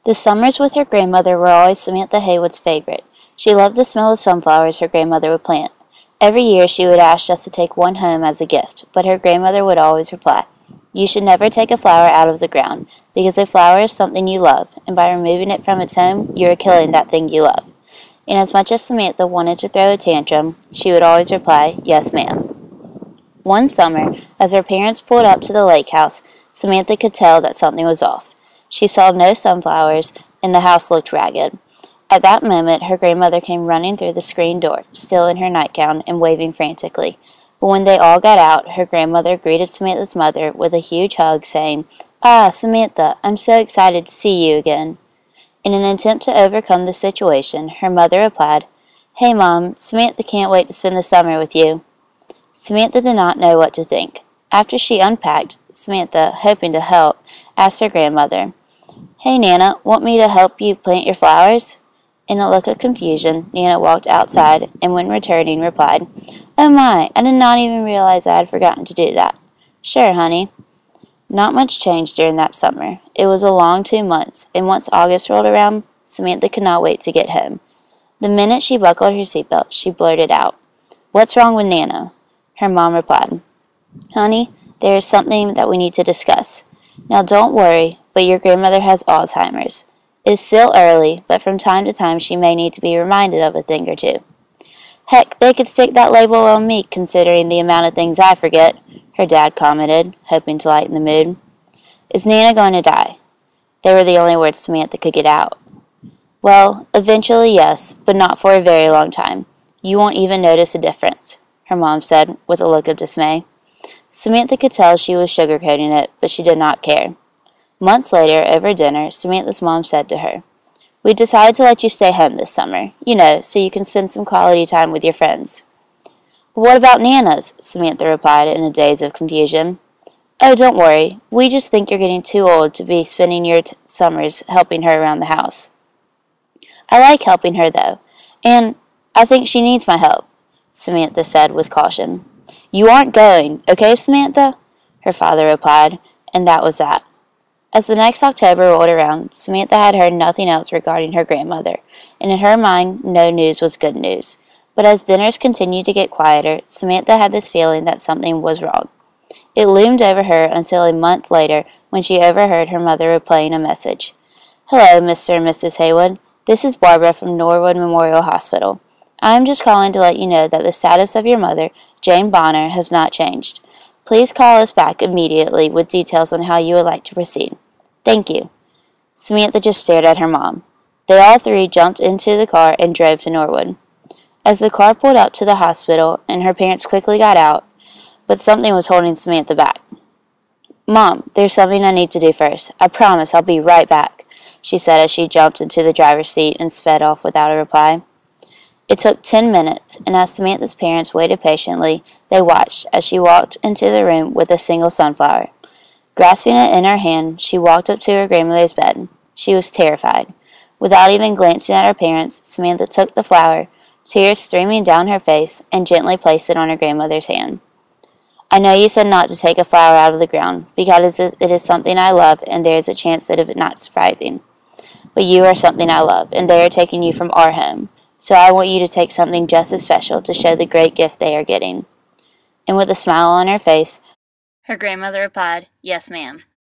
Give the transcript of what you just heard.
The summers with her grandmother were always Samantha Haywood's favorite. She loved the smell of sunflowers her grandmother would plant. Every year she would ask just to take one home as a gift, but her grandmother would always reply, "You should never take a flower out of the ground, because a flower is something you love, and by removing it from its home, you are killing that thing you love." And as much as Samantha wanted to throw a tantrum, she would always reply, "Yes, ma'am." One summer, as her parents pulled up to the lake house, Samantha could tell that something was off. She saw no sunflowers, and the house looked ragged. At that moment, her grandmother came running through the screen door, still in her nightgown and waving frantically. But when they all got out, her grandmother greeted Samantha's mother with a huge hug, saying, "Ah, Samantha, I'm so excited to see you again." In an attempt to overcome the situation, her mother replied, "Hey, Mom, Samantha can't wait to spend the summer with you." Samantha did not know what to think. After she unpacked, Samantha, hoping to help, asked her grandmother, "Hey, Nana, want me to help you plant your flowers?" In a look of confusion, Nana walked outside and when returning replied, "Oh my, I did not even realize I had forgotten to do that." "Sure, honey." Not much changed during that summer. It was a long 2 months, and once August rolled around, Samantha could not wait to get home. The minute she buckled her seatbelt, she blurted out, "What's wrong with Nana?" Her mom replied, "Honey, there is something that we need to discuss. Now don't worry, but your grandmother has Alzheimer's. It is still early, but from time to time she may need to be reminded of a thing or two." "Heck, they could stick that label on me, considering the amount of things I forget," her dad commented, hoping to lighten the mood. "Is Nana going to die?" They were the only words Samantha could get out. "Well, eventually yes, but not for a very long time. You won't even notice a difference," her mom said, with a look of dismay. Samantha could tell she was sugarcoating it, but she did not care. Months later, over dinner, Samantha's mom said to her, "We decided to let you stay home this summer, so you can spend some quality time with your friends." "But what about Nana's?" Samantha replied in a daze of confusion. "Oh, don't worry. We just think you're getting too old to be spending your summers helping her around the house." "I like helping her, though, and I think she needs my help," Samantha said with caution. "You aren't going, okay, Samantha?" her father replied, and that was that. As the next October rolled around, Samantha had heard nothing else regarding her grandmother, and in her mind, no news was good news. But as dinners continued to get quieter, Samantha had this feeling that something was wrong. It loomed over her until a month later when she overheard her mother replaying a message. "Hello, Mr. and Mrs. Haywood. This is Barbara from Norwood Memorial Hospital. I am just calling to let you know that the status of your mother, Jane Bonner, has not changed. Please call us back immediately with details on how you would like to proceed. Thank you." Samantha just stared at her mom. They all three jumped into the car and drove to Norwood. As the car pulled up to the hospital and her parents quickly got out, but something was holding Samantha back. "Mom, there's something I need to do first. I promise I'll be right back," she said as she jumped into the driver's seat and sped off without a reply. It took 10 minutes, and as Samantha's parents waited patiently, they watched as she walked into the room with a single sunflower. Grasping it in her hand, she walked up to her grandmother's bed. She was terrified. Without even glancing at her parents, Samantha took the flower, tears streaming down her face, and gently placed it on her grandmother's hand. "I know you said not to take a flower out of the ground, because it is something I love, and there is a chance of it not surviving. But you are something I love, and they are taking you from our home. So I want you to take something just as special to show the great gift they are getting." And with a smile on her face, her grandmother replied, "Yes, ma'am."